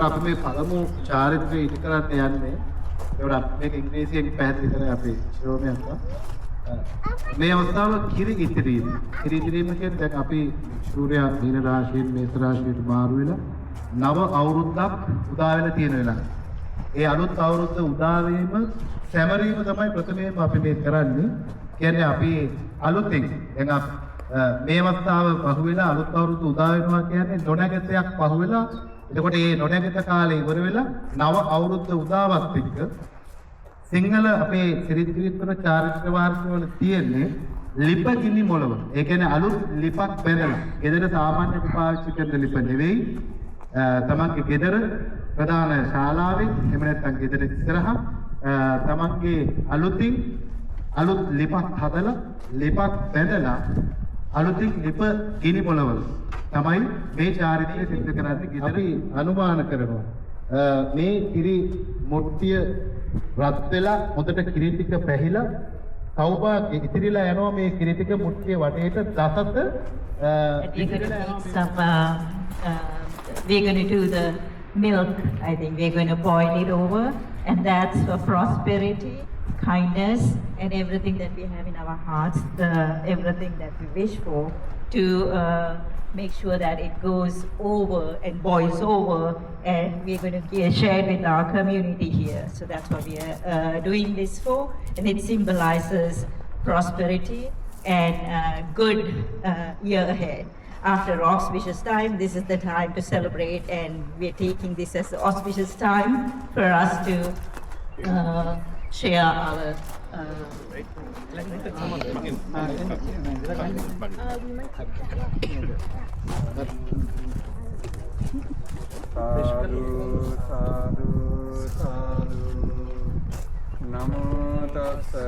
ඒකට අපි මේ පළමු චාරිත්‍රය ඉටි කරන්න යන්නේ. ඒකට අපි මේක ඉංග්‍රීසියෙන් පැහැදිලි කරේ අපේ ශිරෝමය අක්කා. මේ අවස්ථාව කිරි ඉතිරීම. කිරි ඉතිරීම කියන්නේ දැන් අපි සූර්යයා මීන රාශියෙන් මේෂ රාශියට මාරු වෙලා නව අවුරුද්දක් උදා වෙලා තියෙන වෙලාව. ඒ අලුත් අවුරුද්ද උදා වීම සැමරීම තමයි ප්‍රථමයෙන්ම අපි මේ කරන්නේ. කියන්නේ අපි අලුතෙන් දැන් මේ අවස්ථාව පහුවෙලා අලුත් අවුරුද්ද උදා වෙනවා කියන්නේ නොනැගතයක් පහුවෙලා එතකොට මේ නොනැගත කාලේ ඉවර වෙලා නව අවුරුද්ද උදාවත් එක්ක සිංහල අපේ සිරිත් විරිත්වල චාරිත්‍ර වාර්තාවල තියෙන්නේ ලිප ගිනි මොළව. ඒ කියන්නේ අලුත් ලිපක් බෙදලා. ගෙදර සාමාන්‍ය පාවිච්චි කරන ලිප නෙවෙයි. තමන්ගේ ගෙදර ප්‍රධාන ශාලාවේ එහෙම නැත්නම් ගෙදර ඉස්සරහා තමන්ගේ අලුතින් අලුත් ලිපක් හදලා ලිපක් බෙදලා අලුතින් ලිප ගිනි මොළවල තමයි මේ චාරිත්‍රය සිදු කරන්නේ. අපි අනුමාන කරනවා මේ කිරි මුට්ටිය රත් වෙලා හොඳට කිරි ටික පැහිලා තවබා ඉතිරිලා යනවා මේ කිරි ටික මුට්ටිය වටේට දසත we're going to do the milk. I think we're going to boil it over, and that's for prosperity, kindness, and everything that we have in our hearts, everything that we wish for, to make sure that it goes over and boils over, and we're going to share it with our community here. So that's what we are doing this for, and it symbolizes prosperity and good year ahead. After auspicious time, this is the time to celebrate, and we're taking this as the auspicious time for us to share our Namo tassa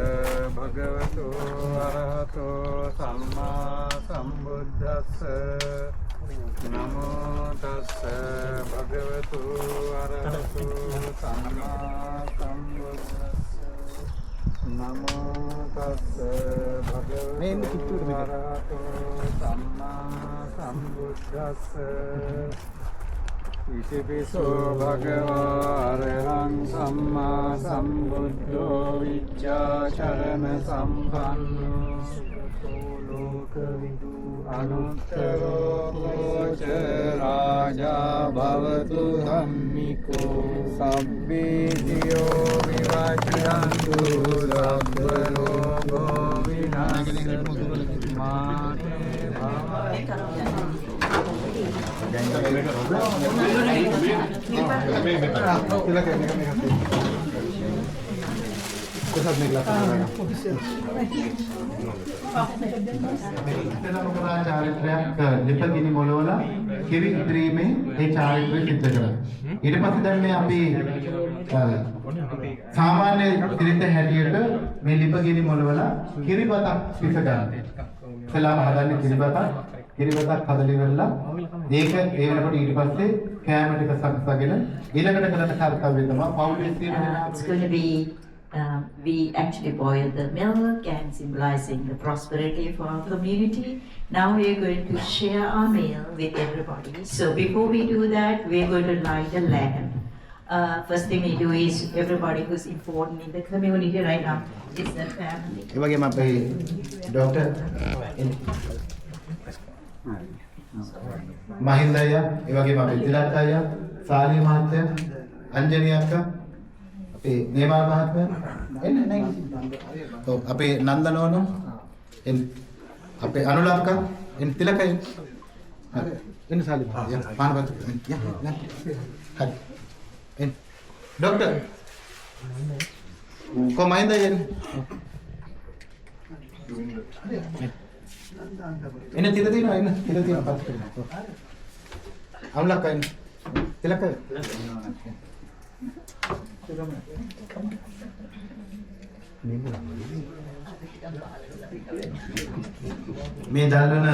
bhagavato arahato samma sambuddhassa. Namo tassa bhagavato arahato samma sambuddhassa. Namo tassa bhagavato arahato samma sambuddhassa. Itipiso bhagava arahang samma sambuddho vichacharana sampanno lokavidu anuttaro koca raja bhavatu dhammiko sabbe diyo vivachirantu sabbalogo vinasatu mate bhavati චාරිත්‍රයක් ලිපගිනි මොළවල කිරි ඉදිරීමේ ඒ චාරිත්‍රය සිද්ධ කරනවා. ඊට පස්සේ දැන් මේ අපි සාමාන්‍ය සිරිත හැටියට මේ ලිපගිනි මොළවල කිරිබතක් පිස ගන්නවා. ඉතලාම හදන්නේ කිරිබතක් හදලා ඉවරලා ඒක ඒ වෙනකොට ඊට පස්සේ කෑම ටික සකසගෙන ඊළඟට කරන කාර්යය තමයි පවුලේ තියෙන. It's going to be we actually boil the milk and symbolizing the prosperity for our community. Now we are going to share our meal with everybody. So before we do that, we are going to light a lamp. First thing we do is everybody who's important in the community right now is the family. ඒ වගේම අපේ doctor Mahinda අයියා, ඒ වගේම අපේ තිලක් අයියා, සාලිය මහත්තයා, අංජනි අක්කා, අපේ නේමා මහත්මයා එන්න නෑ. ඔව් අපේ නන්දනෝන එන්න අපේ අනුල අක්කා එන්න තිලක එන්න. එන්න සාලිය මහත්තයා පානපත් එන්න. හරි. එන්න. ડોක්ටර් කො මහින්ද අයියා එන්න. එන්න තිල තියෙනවා එන්න තිල තියෙනවා පත් කරනවා. අනුලක් අයින්න. තිලක මේ දැල්වන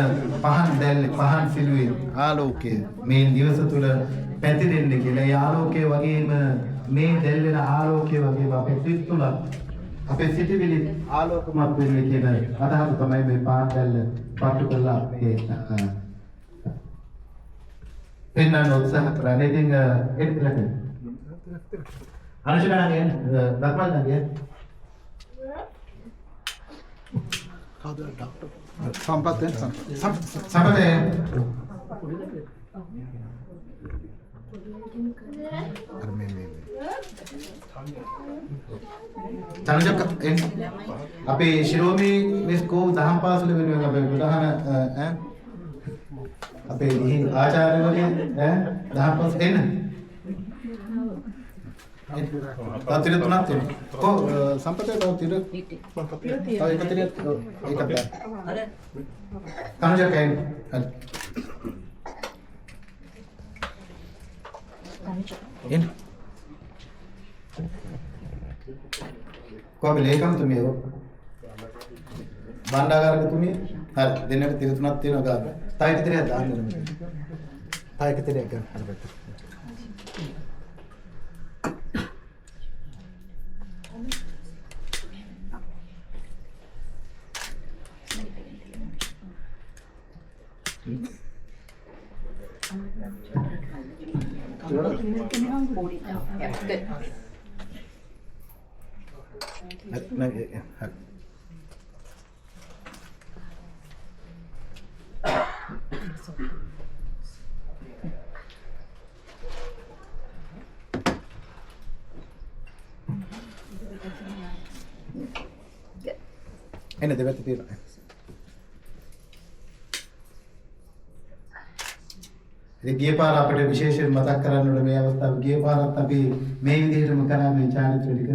පහන් සිළුවේ ආලෝකය මේ දිවස තුල පැතිරෙන්න කියලා. ඒ ආලෝකය වගේම මේ දැල්වෙන ආලෝකය වගේම අපේ සිත් තුල අපේ සිටිවිලි ආලෝකමත් වෙන්නේ කියන අදහස තමයි මේ පාන් දැල්ල පටු කරලා මේ පෙන්වන්න උත්සාහ කරන්නේ. ඉතින් ඒක විතරයි. අනුශාසනය දක්වන්න නෑ. කවුද ડોක්ටර් සම්පතෙන් සම්පතේ අර මේ තනජක අපේ ශිරෝමි මෙස්කෝ දහම් පාසල වෙනුවෙන් අපේ ප්‍රධාන අපේ ආචාර්යවරිය දහම් පාසල එන්න. තාත්තිර තුනක් තියෙනවා. ඔව් සම්පතේ තාත්තිර ඒක තිර ඒක බෑ. තනජක එන්න. එන්න. කොහොමද ලේකම්තුමිය බණ්ඩාගාරකතුමිය හරි දෙන්නට තිර තුනක් තියෙනවා ගාන. තව එක තිරයක් දාන්න ඕනේ. තව එක තිරයක් ගන්න හරි පැත්ත. එන්න දෙපැත්ත තියෙනවා. ඉතින් ගිය පාර අපිට විශේෂයෙන් මතක් කරන්න ඕනේ මේ අවස්ථාව. ගිය පාරත් අපි මේ විදිහටම කරා මේ චාරිත්‍ර ටික.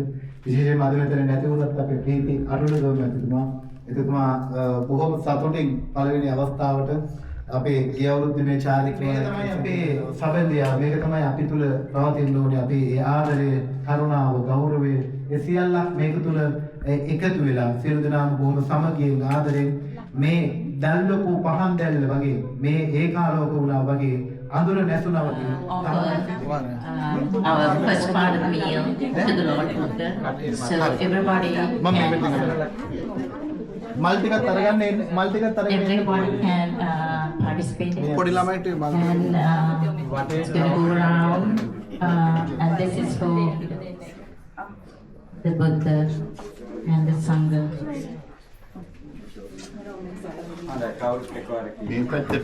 විශේෂයෙන්ම අද මෙතන නැති වුණත් අපේ ප්‍රීති අරුණ ගෝමතුමා එතුමා බොහොම සතුටින් පළවෙනි අවස්ථාවට අපේ ගිය අවුරුද්දේ මේ චාරිත්‍රය තමයි අපේ සබඳියා. මේක තමයි අපි තුල පවතින්න ඕනේ. අපි ඒ ආදරය, කරුණාව, ගෞරවය ඒ සියල්ලක් මේක තුල එකතු වෙලා සියලු දෙනාම බොහොම සමගියෙන් ආදරෙන් මේ දැල්ලපු පහන් දැල්ල වගේ මේ ඒකාලෝක වුණා වගේ අඳුර නැසුණා වගේ our first part of the meal to the Lord Buddha. So everybody මල් ටිකක් අරගන්න එන්න මල් ටිකක් අරගෙන everyone can participate පොඩි ළමයිට මල් and it's going to go around and this is for the Buddha and the Sangha. මේ පැත්තේ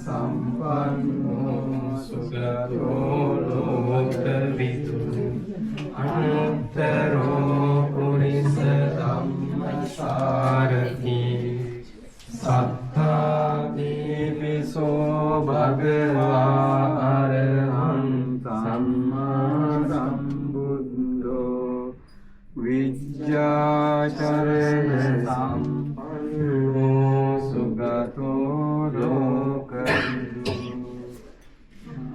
සම්පන්නෝ සුගතෝ ලෝකවිදු අනුත්තරෝ පුරිස ධම්මසාරති සත්තා දීවිසෝ භගවා අරහං සම්මා සම්බුද්ධෝ විජ්ජාචරණ සම්පන්නෝ සුගතෝ ලෝකවිදු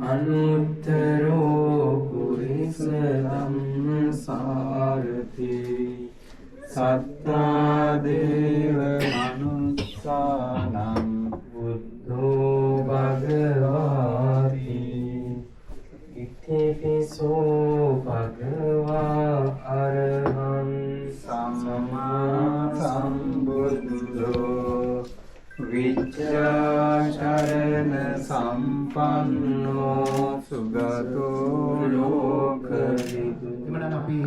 අනුත්තරෝ පුරිස ධම්මසාරති සත්තා දේව මනුස්සානං බුද්ධෝ භගවාති ඉතිපිසෝ භගවා අරහං සම්මා සම්බුද්ධෝ විජ්ජාචරණ සම්පන්නෝ සුගතෝ ලෝකවිදු. එමනම් අපි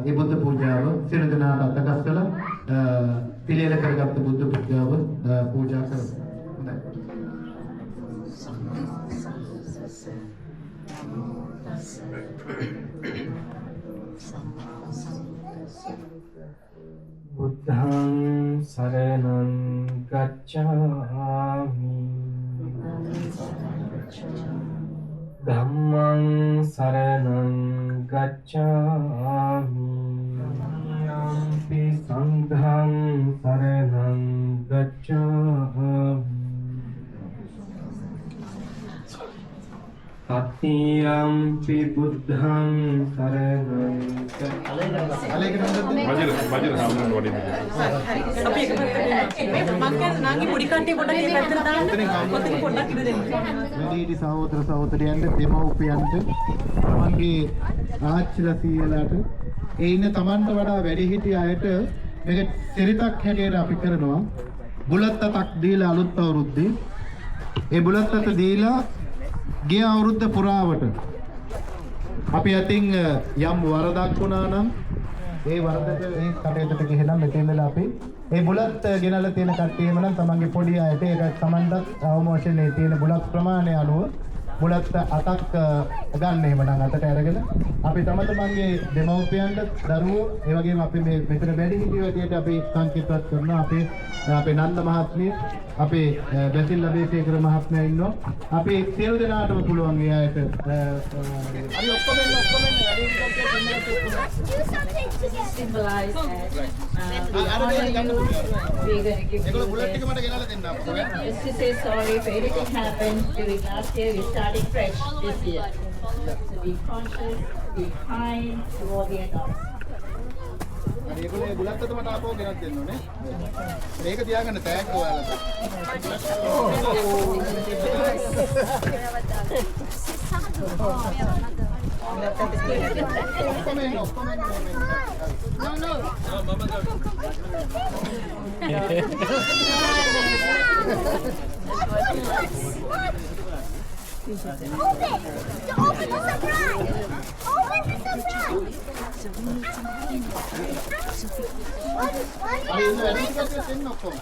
මේ බුද්ධ පූජාව සියලු දෙනාට අතගස්සලා පිළියෙල කරගත්ත බුද්ධ පූජාව පූජා කරමු. බුද්ධං සරණං ගච්ඡාමි ධම්මං සරණං ගච්ඡාමි යම්පි සංඝං සරණං ගච්ඡාමි Tiyampi buddhang saranam අලේක නන්දද වජිර හාමුදුරුවෝ වඩින්න. අපි එක මං කියන්නේ නාගේ පොඩි කට්ටිය පොඩ්ඩක් මේ පැත්තට දාන්න. ඔතන පොඩ්ඩක් ඉඳ දෙන්න. වැඩිහිටි සහෝදර සහෝදරියන්ට දෙමව්පියන්ට තමන්ගේ ආච්චිලා සීයලාට ඒ ඉන්න තමන්ට වඩා වැඩිහිටි අයට මේක සිරිතක් හැටියට අපි කරනවා. බුලත් අතක් දීලා අලුත් අවුරුද්දේ ඒ බුලත් අත දීලා ගිය අවුරුද්ද පුරාවට අපි අතින් යම් වරදක් වුණා නම් ඒ වරදට ඒ කටයුත්තට ගිහිලා මෙතෙන්දලා අපි ඒ බුලත් ගෙනල්ලා තියෙන කට්ටියම නම් තමන්ගේ පොඩි අයට ඒක තමන්ටත් අවම වශයෙන් ඒ තියෙන බුලත් ප්‍රමාණය අනුව බුලත් අතක් ගන්න එහෙම නම් අතට අරගෙන අපි තමන්ගේ දෙමව්පියන්ට දරුවෝ ඒ වගේම අපි මේ මෙතන වැඩි හිටියෝ ඇටියට අපි සංකේතවත් කරනවා අපේ නන්ද මහත්මිය අපේ බැසිල් ලබේසේකර මහත්මයා ඉන්නවා අපි සියලු දෙනාටම පුළුවන් ඒ අයට හරි ඔක්කොම symbolize as අර ගන්න we're going to give ඒගොල්ලෝ you බුලත් ටික මට ගෙනල්ලා දෙන්න අපෝ just to say sorry if anything happened during last year. We're starting fresh this year. So be conscious, be kind to all the adults. හරි ඒගොල්ලෝ බුලත් අත මට ආපහු ගෙනත් දෙන්න ඕනේ මේක තියාගන්න තෑග්ග ඔයාලට Open the surprise! Open the surprise! හරි ඉන්න වැඩි කට්ටිය දෙන්න ඔක්කොම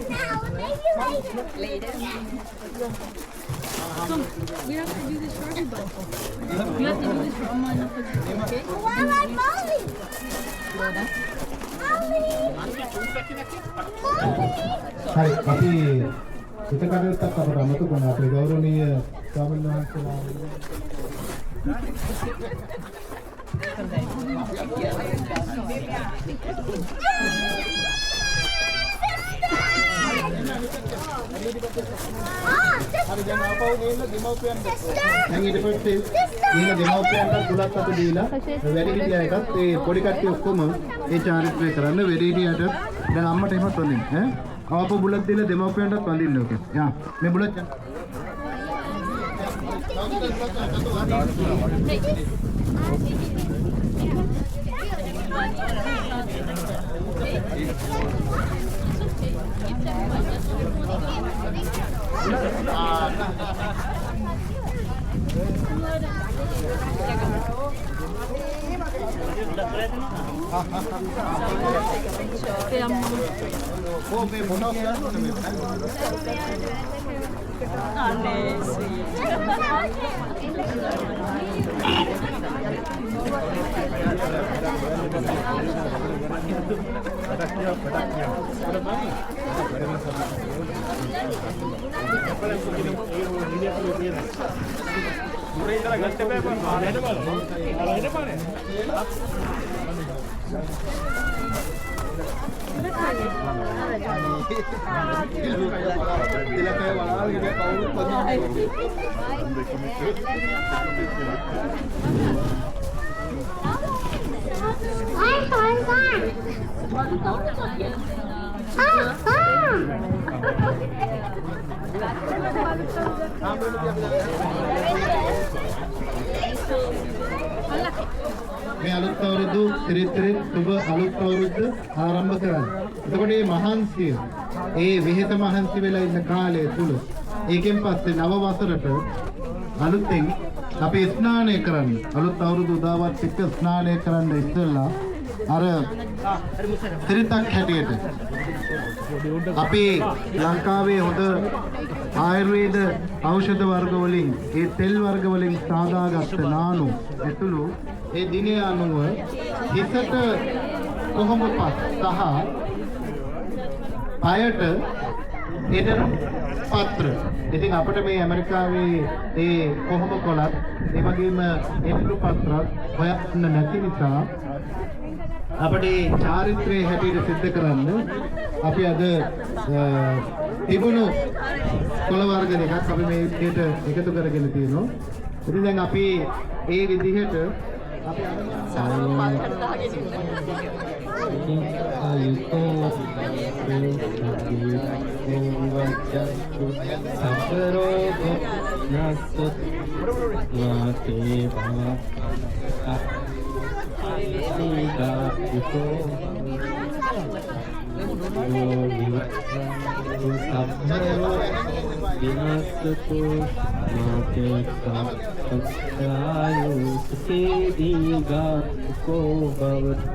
Now, maybe later. We have to do this for everybody. You have to do this for online. Okay? Why like Molly? Molly! හරි අපි එක කටයුත්තක් අපට අමතක වුණා අපේ ගෞරවනීය ස්වාමීන් වහන්සේලා හරි දැන් ආපහු ගිහින් දෙමව්පියන්ට දැන් ඊට පස්සේ ගිහින් දෙමව්පියන්ට බුලත් අත දීලා වැඩිහිටි අයටත් ඒ පොඩි කට්ටිය ඔක්කොම ඒ චාරිත්‍රය කරන්න වැඩිහිටියට දැන් අම්මට එහෙමත් වඳින්න ඈ ආපහු බුලත් දීලා දෙමව්පියන්ටත් වඳින්න ඕක යා මේ බුලත් මේ මොනවා කියන්නේ අනේ sweet. මේ අලුත් අවුරුදු ත්‍රිත්‍රිත් සුබ අලුත් අවුරුද්ද ආරම්භ කරන්න. එතකොට මේ මහන්සිය ඒ විහෙත මහන්සි වෙලා ඉන්න කාලය තුල ඒකෙන් පස්සේ නව වසරට අලුතෙන් අපි ස්නානය කරන්න. අලුත් අවුරුදු උදාවත් එක්ක ස්නානය කරන්න ඉස්සෙල්ලා අර ත්‍රිතක් හැටියට අපි ලංකාවේ හොඳ ආයුර්වේද ඖෂධ වර්ග වලින් ඒ තෙල් වර්ග වලින් සාදාගත්ත නානු ඇතුළු ඒ දිනය අනුව හිතට කොහොමපත් සහ පයට එදෙන පත්‍ර. ඉතින් අපිට මේ ඇමරිකාවේ ඒ කොහොම කොලත් ඒ වගේම එතුළු පත්‍රත් හොයන්න නැති නිසා අපේ චාරිත්‍රයේ හැටියට සිද්ධ කරන්න අපි අද තිබුණු කොළ වර්ග දෙකක් අපි මේ විදිහට එකතු කරගෙන තියෙනවා. ඉතින් දැන් අපි ඒ විදිහට අපි මාතේ භවත්තන්තරායෝ සුඛී දීඝායුකෝ භව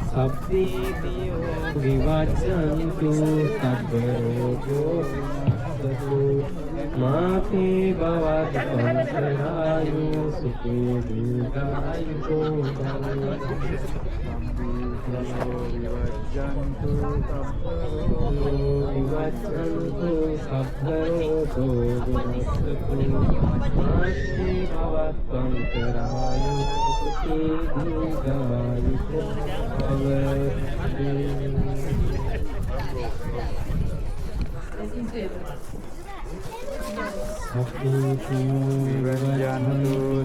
සබ්බීතියෝ විවච්ඡන්තු සබ්බ රෝගෝ විනස්සතු මාතේ භවත්තන්තරායෝ සුඛී දීඝායුකෝ භව සබ්බීතියෝ විවච්ඡන්තු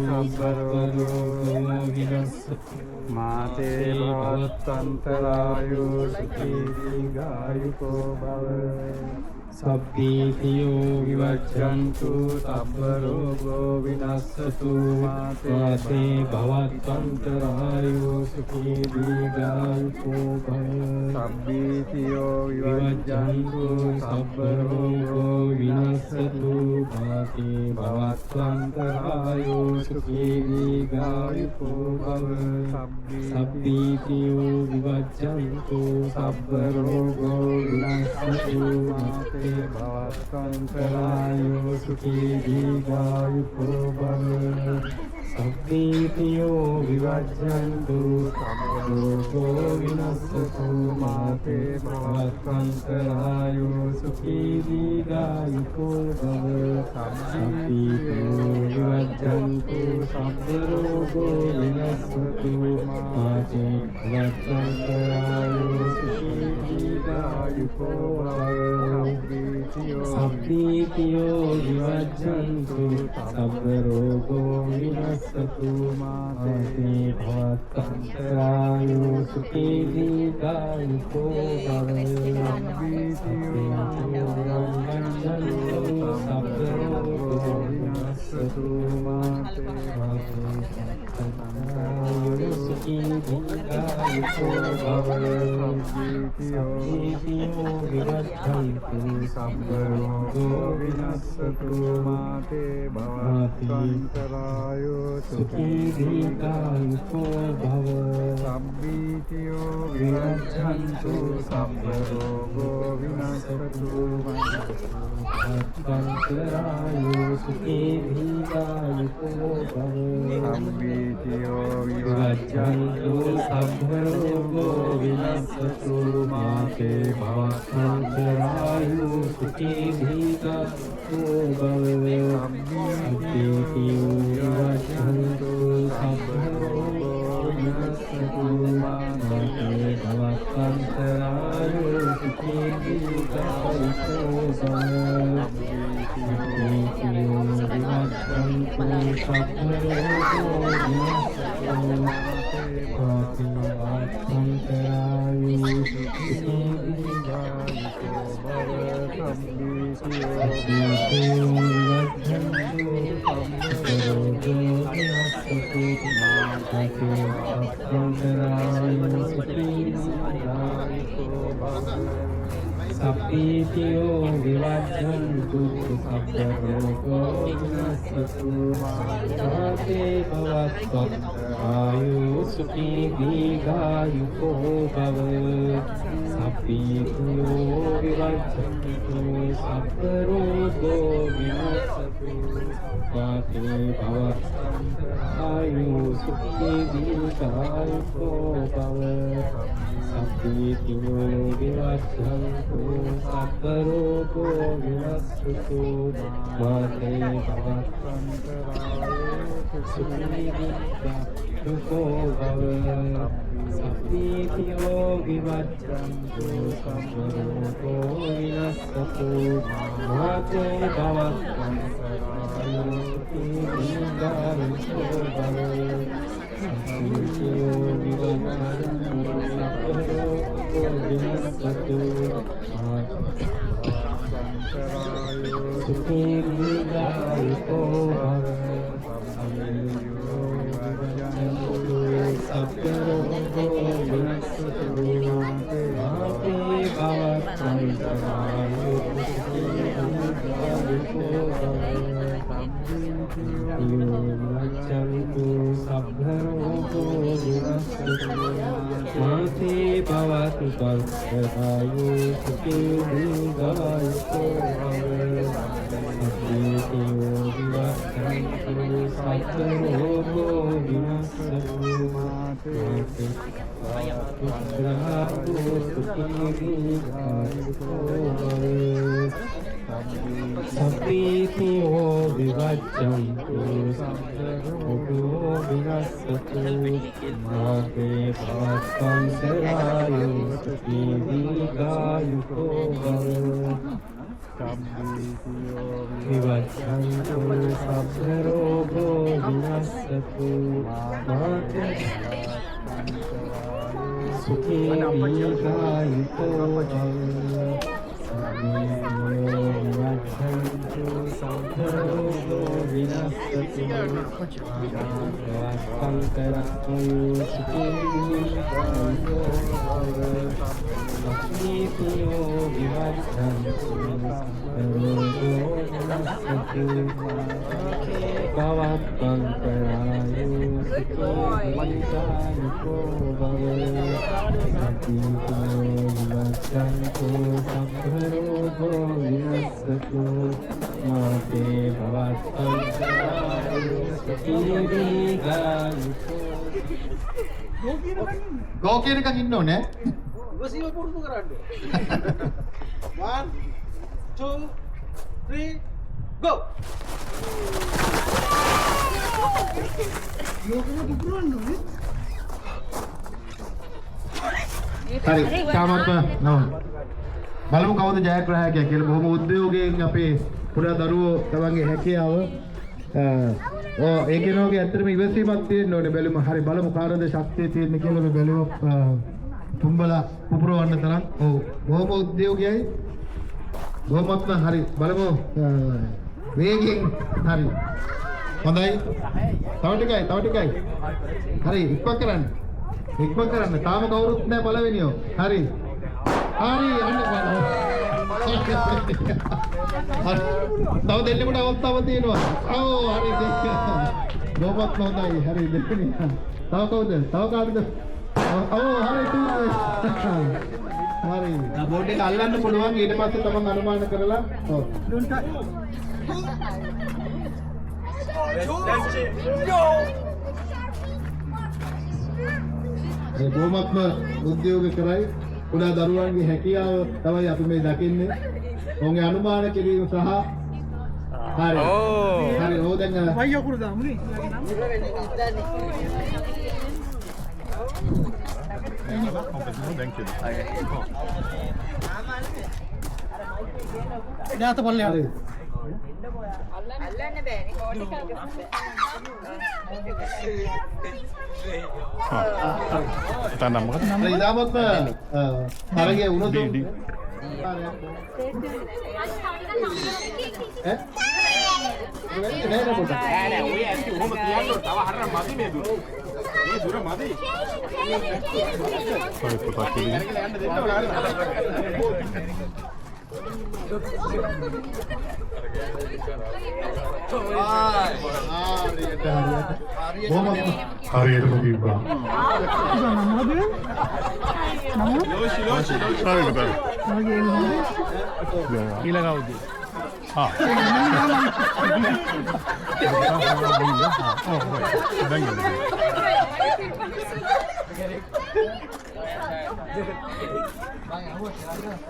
සබ්බ රෝගෝ විනස්සතු මාතේ භවත්තන්තරායෝ සුඛී දීඝායුකෝ භව සබ්බීතියෝ විවච්ඡන්තු සබ්බ රෝගෝ විනස්සතු මාතේ භවත්තන්තරායෝ සුඛී දීඝායුකෝ භව සබ්බීතියෝ විවච්ඡන්තු සබ්බ රෝගෝ විනස්සතු මාතේ භවත්තන්තරායෝ සුඛී දීඝායුකෝ භව සබ්බීතියෝ විවච්ඡන්තු සබ්බ රෝගෝ විනස්සතු මාතේ භවත්තන්තරායෝ සුඛී දීඝායුකෝ භව සබ්බීතියෝ විවච්ඡන්තු සබ්බ රෝගෝ විනස්සතු මාතේ භවත්තන්තරායෝ සුඛී දීඝායුකෝ භව සබ්බීතියෝ විවච්ඡන්තු සබ්බ රෝගෝ විනස්සතු මාතේ භවත්තන්තරායෝ සුඛී දීඝායුකෝ භව සබ්බීතියෝ විවච්ඡන්තු සබ්බ රෝගෝ විනස්සතු මාතේ භවත්තන්තරායෝ සුඛී දීඝායුකෝ භව සබ්බීතියෝ විවච්ඡන්තු සබ්බ රෝගෝ විනස්සතු භවත්තන්තරායෝ සුඛී දීඝායුකෝ භව සබ්බීතියෝ විවච්ඡන්තු සබ්බ රෝගෝ විනස්සතු මාතේ භවත්තන්තරායෝ සුඛී දීඝායුකෝ භව සබ්බීතියෝ විවච්ඡන්තු සබ්බ රෝගෝ විනස්සතු මාතේ භවත්තන්තරායෝ සුඛී දීඝායුකෝ භව සබ්බීතියෝ විවච්ඡන්තු සබ්බ රෝගෝ විනස්සතු මාතේ භවත්තන්තරායෝ සුඛී දීඝායුකෝ භව සබ්බීතියෝ විවච්ඡන්තු සබ්බ රෝගෝ විනස්සතු මාතේ භවත්තන්තරායෝ සුඛී දීඝායුකෝ භව සබ්බීතියෝ විවච්ඡන්තු සබ්බ රෝගෝ විනස්සතු මාතේ භවත්තන්තරායෝ සුඛී දීඝායුකෝ භව සබ්බීතියෝ විවච්ඡන්තු සබ්බ රෝගෝ විනස්සතු මාතේ භවත්තන්තරායෝ සුඛී දීඝායුකෝ භව සබ්බීතියෝ විවච්ඡන්තු සබ්බ රෝගෝ විනස්සතු මාතේ භවත්තන්තරායෝ සුඛී දීඝායුකෝ සුකෝ භව සප්පීතියෝ විවච්ඡන්තු සම්ප රෝගෝ විනස්සතු මාතේ භවස්සං දීර්ඝායුෂෝ භව සප්පීතියෝ විවච්ඡන්තු සම්ප රෝගෝ විනස්සතු සුඛී දීර්ඝායුෂෝ භව මාතේ භවතු පස්සායු සුඛී දීර්ඝායුෂෝ සත්තරෝගෝ විනස්සතු මාතේ පුත්‍රාතු සුඛී දීර්ඝායුෂෝ සප්පීතියෝ විවච්ඡන්තු සම්පරෝගෝ විනස්සතු මාතේ භවස්සං සුඛී දීර්ඝායුෂෝ භව විවච්ඡන්තු සබ්බරෝගෝ විනස්සතු මාතේ සුඛී දීර්ඝායුෂෝ භව විවච්ඡන්තු සබ්බරෝගෝ විනස්සතු මාතේ සුඛී දීර්ඝායුෂෝ භව සප්පීතියෝ විවච්ඡන්තු භවත්පංකරායු සුඛී විවච්ඡන්තු සම්භරෝගෝ විනස්සතු මාතේ භවත්පංකරායු සුඛී දීර්ඝායුෂෝ ගෝ කියන එකක් ඉන්න ඕනේ. ඉවසීම පුරුදු කරන්න. 1 2 3 go. හරි තාමත් නම බලමු කවුද ජයග්‍රාහකයා කියලා. බොහොම උද්‍යෝගයෙන් අපේ පුරා දරුවෝ තමන්ගේ හැකියාව ඒකේනෝගේ ඇත්තටම ඉවසීමක් තියෙන්න ඕනේ. බැලුම හරි බලමු කාටද ශක්තිය තියෙන්නේ කියලා මේ බැලුම තුම්බලා පුපුරවන්න තරම්. ඔව් බොහොම උද්‍යෝගයයි. බොහොමත්ම හරි බලමු වේගෙන් හරි හොඳයි. තව ටිකයි හරි ඉක්මන් කරන්න තාම කවුරුත් නැහැ පළවෙනියෝ. හරි අන්න බලන්න. තව දෙන්නෙකුට අවස්ථාවක් තියෙනවා. ඔව් හරි බොහොමත්ම හොඳයි. හරි දෙන්නේ. තව කවුද? තව කාටද? ඔව් හරි තුනේ. හරි. බෝඩ් එක අල්ලන්න පුළුවන්. ඊට පස්සේ තමන් අනුමාන කරලා ඔව්. ඒ බොහොමත්ම උද්‍යෝග කරයි. කුඩා දරුවන්ගේ හැකියාව තමයි අපි මේ දකින්නේ. ඔවුන්ගේ අනුමාන කිරීම සහ හරි. හරි ඕ දැන් වයියෝ කුරු දාමුනේ. දැන් පල්ලේ හරි. අල්ලන්න බෑනේ. තනම මොකද නම? ඉදාමත් තරගේ උණුසුම් ඈ? නෑ පොඩ්ඩක්. නෑ ඔය ඇන්ටි ඔහොම කියන්න තව හරන මදි මේ දුර. මේ දුර මදි. ඔය පුතා කියන්නේ. යන්න දෙන්න ඕන හරි. හරියට කිව්වා. ඊළඟවද? ආ.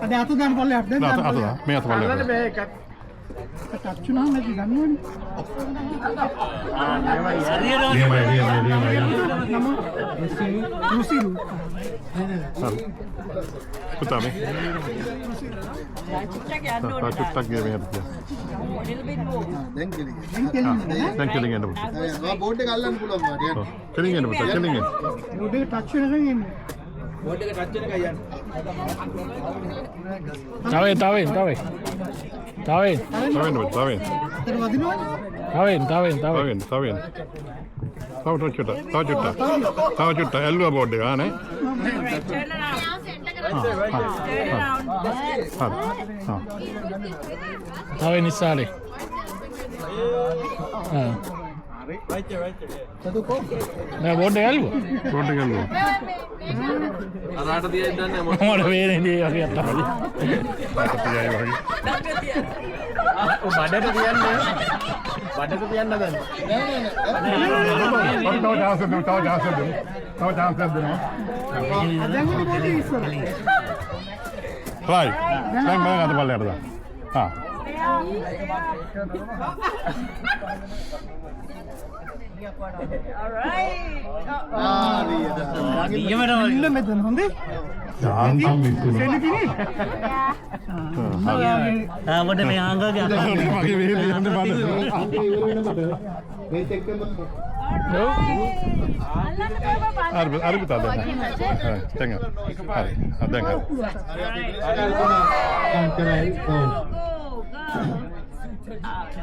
අද අත දාන්න පල්ලෙහාට දැන් අත මේ අත පල්ලෙහාට. පුතා මේ චුට්ටක් ගිය මෙහෙට ගියා. දැන් කෙලින්. දැන් කෙලින් එන්න පුතා. බෝඩ් එක අල්ලන්න පුළුවන් වාඩි යන්න. කෙලින් එන්න පුතා කෙලින් එන්න. බෝඩ් එක ටච් වෙනකන් යන්නේ. තවෙන් එතන වදිනවද? තව චුට්ටක් ඇල්ලුවා බෝඩ් එක ආනේ. තවෙන් ඉස්සාලේ. නෑ බෝඩ් එක ඇල්ලුවා. අරහට තියයි දන්නේ මොකද වේනේ දී වගේ අතහරි. අතට තියයි වගේ. බඩට තියන්නේ. බඩට තියන්න බෑ. නෑ. තව chance දෙනවා. දැන් ඉන්නේ බෝඩ් එක ඉස්සර. right. දැන් මම අත පල්ලයට දාන්න. හා. ඉන්න මෙතන හොඳේ. යාන්තම් විශ්ුණා. සෙලිපිනේ. මොඩ මේ ආංගගේ අත මගේ වේලේ යන්න බඩ. අන්තිම ඉවර වෙනකොට මේ චෙක්කම අර පුතා දැන්. දැන් හරි. දැන් හරි.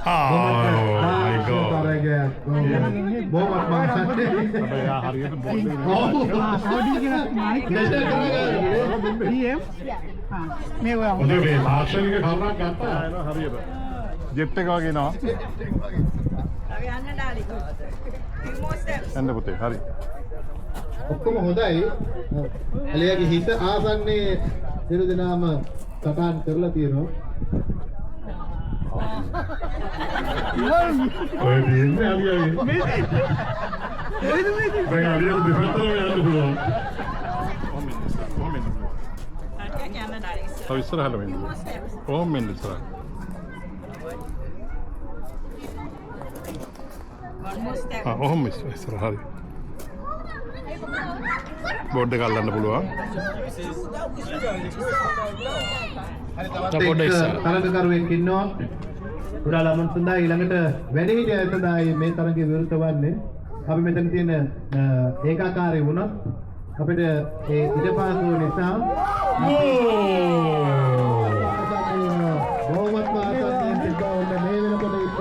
Oh my god. බොහොමත් මාසන්නේ. යා හරියට බෝඩ් එක. මේ ඔයා ඔතේ මේ මාර්ෂල් එක කවුරක් ගත්තා හරියට. ජෙට් එක වගේ නෝ. එන්න පුතේ හරි. ඔක්කොම හොඳයි. එළියගේ හිත ආසන්නේ සියලු දෙනාම සටහන් කරලා තියෙනවා. ඔය දින්නේ අලියගේ. දැන් අලියගේ දෙපැත්තම යන්න පුළුවන්. තව ඉස්සරහට වෙන්න. කොහොම වෙන්න ඉස්සරහ. ඔහොම ඉස්සරහ හරි. බෝඩ් එක අල්ලන්න පුළුවන්. තරගකරුවෙක් ඉන්නවා. කුඩා ළමන් සඳහා ඊළඟට වැඩිහිටියන් සඳහා මේ තරගයේ විරුද්ධ වන්නේ අපි මෙතන තියෙන ඒකාකාරී වුණා. අපිට ඒ ඉඩපාසුව නිසා බොහොමත් ආසන්නයෙන් තිබ්බා මේ වෙනකොට ඉත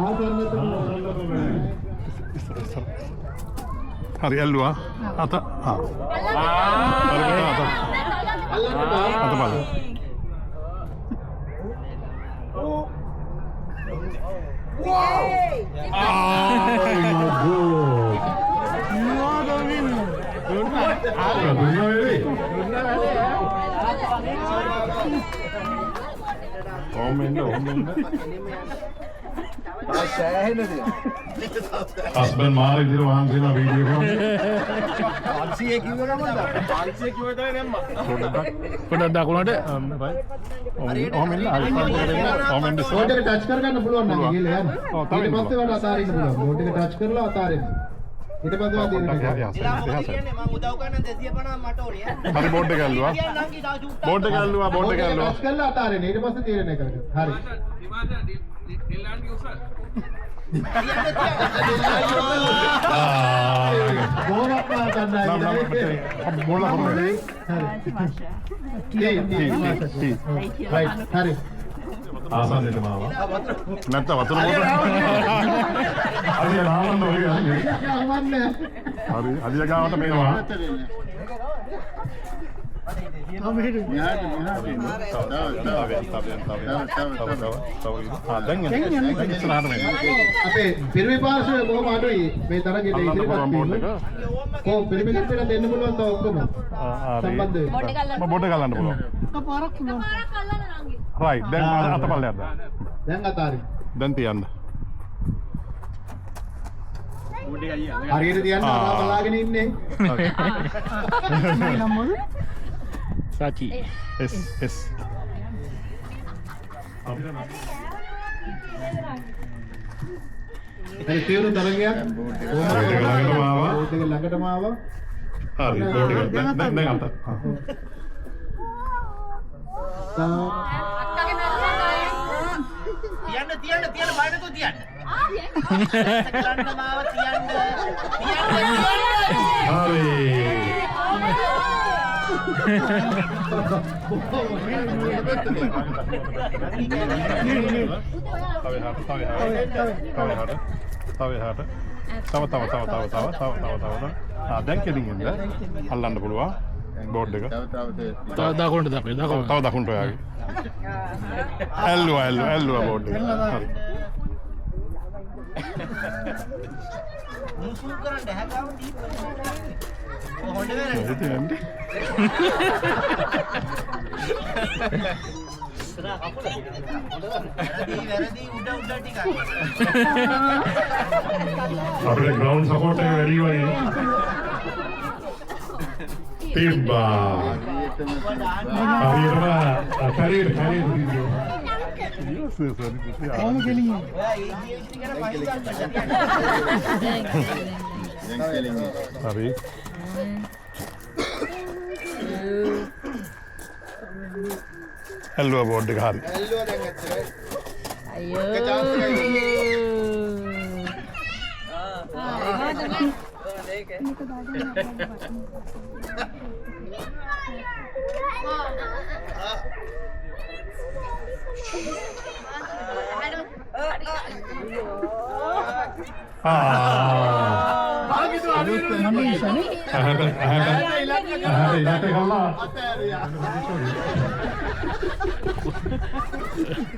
ආසන්නතම හරි ඇල්ලුවා. අත හා. අත බලන්න. හස්බන්ඩ් මාර විදිහට වහන්සේලා වීඩියෝ කරනවා. 500 කිව්ව ගමන්ද? 500 කිව්ව තමයි දැම්මා. පොඩ්ඩක් දකුණට ඔහොම ඉන්න හරි ඔහොම ඉන්න බෝඩ් එක ටච් කරගන්න පුළුවන් නම් ගිහලා යන්න. ඔව්, තව ඊට පස්සේ වඩා අතාරින්න පුළුවන්. බෝඩ් එක ටච් කරලා අතාරින්න. ඊට පස්සේ වඩා දෙන්න. මම උදව් කරන 250 මට ඕනේ. හරි බෝඩ් එක ඇල්ලුවා. බෝඩ් එක ඇල්ලුවා. ටච් කරලා අතාරින්න. ඊට පස්සේ තීරණය කරගන්න. හරි. බෝලක් පාගන්නයි. බෝල හොරේ. රයිට්. හරි. ආසන්නට මාව. නැත්නම් වතුර මොකද? අලිය නාවන්න ඔය යන්නේ. යවන්නේ. හරි අලිය ගාවට මේවා. අපේ පිරිමි පාර්ශවය බොහොම අඩුයි මේ තරගෙට ඉදිරිපත් වීම. කොහොම පිරිමිකට දෙන්න පුළුවන් තව ඔක්කොම. සම්බන්ධ වෙන්න. බෝඩ් එක ගලන්න පුළුවන්. එකපාරක් පුළුවන්. රයිට් දැන් අතපල්ලයට දාන්න. දැන් අතාරින්න. දැන් තියන්න. හරියට තියන්න අරා බලාගෙන ඉන්නේ. මේ නම්මද? සචි S හරි තීව්‍ර තරංගයක් ළඟටම ආවා. බෝඩ් එක ළඟටම ආවා. හරි බෝඩ් එක දැන් අත. තියන්න බයනතු තියන්න. කරන්න මාව තියන්න. හරි. දැන් කෙලින් ඉන්න අල්ලන්න පුළුවන් බෝඩ් එක. තව දකුණට දකුණ. තව දකුණට ඔයාගේ. ඇල්ලුවා බෝඩ් එක. හරි. මුසු කරන්න හැගාව හොඳ වෙන්නේ. වැරදි උඩ ටිකක්. අපේ ග්‍රවුන්ඩ් සපෝට් එක වැඩි වගේ. තිබ්බා. හරියට කොහොම කෙලින් ඔයා ඒ ජීවිතේ ගැන පයින් ගන්න. හරි. ඇල්ලුවා බෝඩ් එක හරි. ඇල්ලුවා දැන් ඇත්තට. අයියෝ. එක chance එකයි.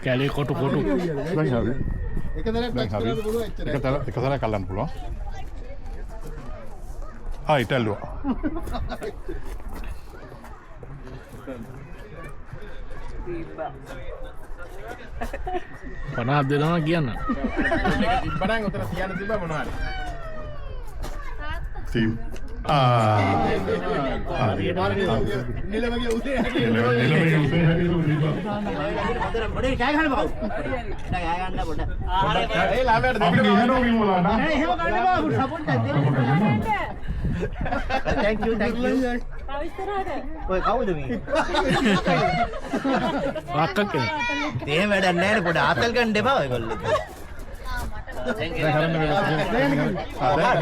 කැලේ කොටු දැන් හරි. එක දරක් ටච් කරන්න පුළුවන් එච්චරයි. එක සැරයක් අල්ලන්න පුළුවන්. ආයි ඇල්ලුවා. පනහක් දෙනවා කියන්න. ඉබ්බරන් උතර තියන්න තිබ්බා මොනවද? ටීම්. නිලමගේ උදේ නිලමගේ උදේ හැටියට තිබ්බා. පොඩේ කෑ ගන්න බාව. කෑ ගන්න පොඩ. ඒ ලාමයට අපි ගිහිනෝ කිව්වලා නා. නෑ එහෙම ගන්න බාව සපෝට් එකක් දෙන්න. thank you. ඔය කවුද මේ? අක්කක් කෙනෙක්. එහෙම වැඩක් නෑ නේ පොඩ ආතල් ගන්න එපා ඔයගොල්ලෝ. thank you.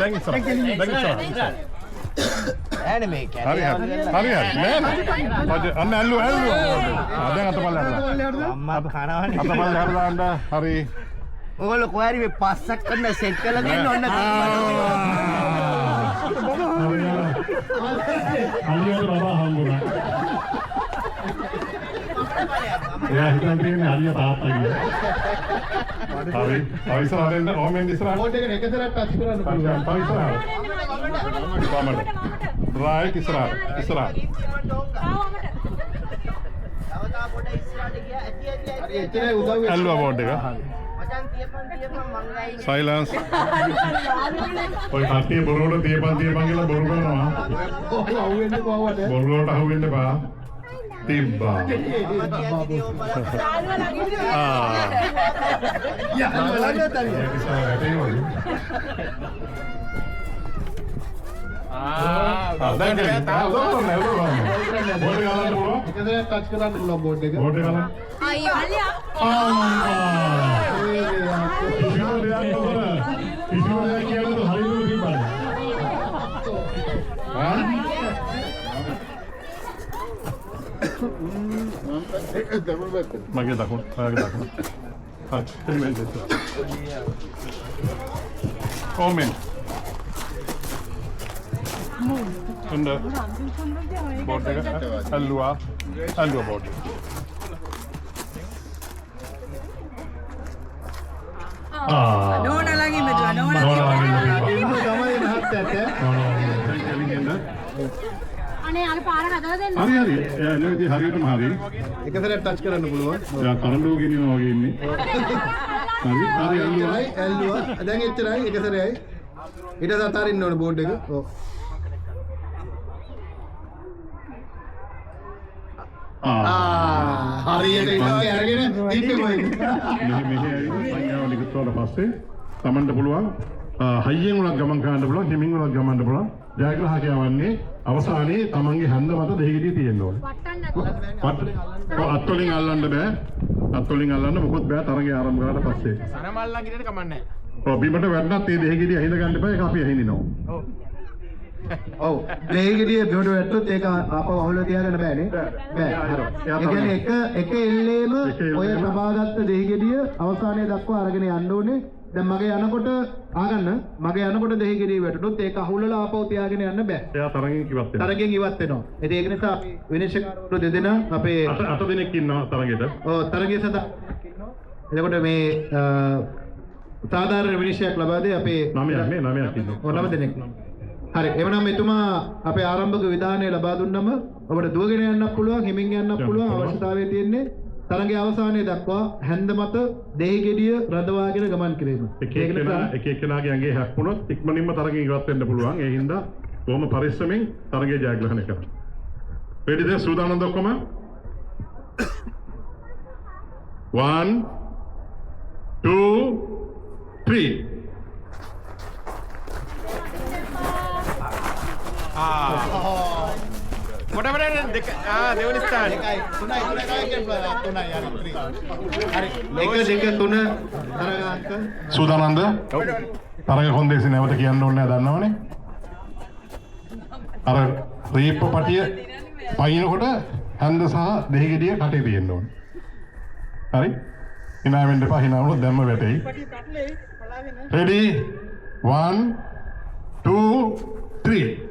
දැන් ඉස්සරහ. ඈනේ මේ හරි නෑ අන්න ඇල්ලුවා දැන් අතපල්ල හදලා අම්මා කනවනේ. අතපල්ල හදලා හරි. ඔයගොල්ලෝ කොහරි මේ පස්සක් කරන සෙට් කරලා දෙන්න ඕන අලියට බබා හම්බුණා. එයා හිතන් තියෙන්නේ අලිය තාත්තා කියලා. හරි. ඉස්සරහින් ඕමෙන් ඉස්සරහ. බෝඩ් එක එක දරක් ටච් කරන්න පුළුවන්. තව ඉස්සරහ. රයිට් ඉස්සරහ. තව පොඩ ඉස්සරහට ගියා. ඇති හරි එච්චරයි උදව් වෙන්නේ. ඇල්ලුවා බෝඩ් එක. මචං තියපන් මං ගයි. සයිලන්ස්. ඔය කට්ටිය බොරුවට තියපන් කියලා බොරු කරනවා. ඔව් අහුවෙන්නේ කොහොමද? බොරුවට අහුවෙන්න බෑ. තිබ්බා. දැන් එක දරක් ටච් කරන්න පුළුවන් බෝඩ් එක. බෝඩ් එක ගන්න. අයියෝ අලියා. මගේ දකුණ ඕමෙන් හොඳ බෝඩ් එක ඇල්ලුවා බෝඩ් එක. නෝනලගේ මෙතුවා නෝනලගේ. ඒක තමයි මහත්තයාට. අනේ අර පාර හදලා දෙන්න. හරි එළවෙදී හරියටම හරි. එක දරක් ටච් කරන්න පුළුවන්. එයා කරඬුව ගෙනියනවා වගේ ඉන්නේ. හරි ඇල්ලුවා. දැන් එච්චරයි එක සැරේයි. ඊට පස්සේ අතාරින්න ඕනේ බෝඩ් එක. ඔව්. හරියට ඉන්නේ අරගෙන දීපේ කොහෙද? මෙහි සංඥාව නිකුත්වුණාට පස්සේ තමන්ට පුළුවන් හයියෙන් උනත් ගමන් කරන්න පුළුවන්, හිමින් උනත් ගමන් කරන්න පුළුවන්. ජයග්‍රාහකයා වන්නේ අවසානයේ තමන්ගේ හැන්ද මත දෙහිගෙඩිය තියෙන්න ඕනේ. අත්වලින් අල්ලන්න බෑ. අත්වලින් අල්ලන්න මොකොත් බෑ තරගය ආරම්භ කරාට පස්සේ. සරමල්ලා කිරේට කමන්නේ. ඔව් බිමට වැටුණත් මේ දෙහිගෙඩිය අහිඳ ගන්න එපා. ඒක අපි අහිඳිනවා. ඔව්. ඔව් දෙහිගෙඩිය බිමට වැටුනොත් ඒක ආපහු අහුවලා තියාගන්න බෑනේ. බෑ. ඒ කියන්නේ එක එල්ලේම ඔය ලබාගත්ත දෙහිගෙඩිය අවසානයේ දක්වා අරගෙන යන්න ඕනේ. දැන් මගේ යනකොට දෙහිගෙඩිය වැටුනොත් ඒක අහුවලා ආපහු තියාගෙන යන්න බෑ. එයා තරගෙන් ඉවත් වෙනවා. තරගෙන් ඉවත් වෙනවා. ඉතින් ඒක නිසා අපි විනිශ්චයකාරවරු දෙදෙනා අපේ 8 දෙනෙක් ඉන්නවා තරගෙට. ඔව් තරගයේ සදා එතකොට මේ සාධාරණ විනිශ්චයක් ලබා දෙයි අපේ 9ක් ඉන්නවා. ඔව් 9 දෙනෙක්. හරි එවනම් එතුමා අපේ ආරම්භක විධානය ලබා දුන්නම ඔබට දුවගෙන යන්නත් පුළුවන්, හිමින් යන්නත් පුළුවන්. අවශ්‍යතාවය තියෙන්නේ තරගයේ අවසානයේ දක්වා හැන්ද මත දෙහිගෙඩිය රඳවාගෙන ගමන් කිරීම. එක එක්කෙනාගේ ඇඟේ හැප්පුණොත් ඉක්මනින්ම තරගෙන් ඉවත් වෙන්න පුළුවන්. ඒ හින්දා බොහොම පරිස්සමෙන් තරගය ජයග්‍රහණය කරන්න. ready then සූදානම්ද ඔක්කොම? 1 2 3 මොඩ දෙක දෙවනි ස්ථානේ. 3යි හරි. 1 2 3 තරගාංක සූදානම්ද? තරග කොන්දේසි නැවත කියන්න ඕනේ දන්නවනේ. අර රීප්ප පටිය පයින්නකොට හැන්ද සහ දෙහිගෙඩිය කටේ තියෙන්න ඕනේ. හරි? hina වෙන්න එපා. hina වුණොත් දැම්ම වැටෙයි. ready 1 2 3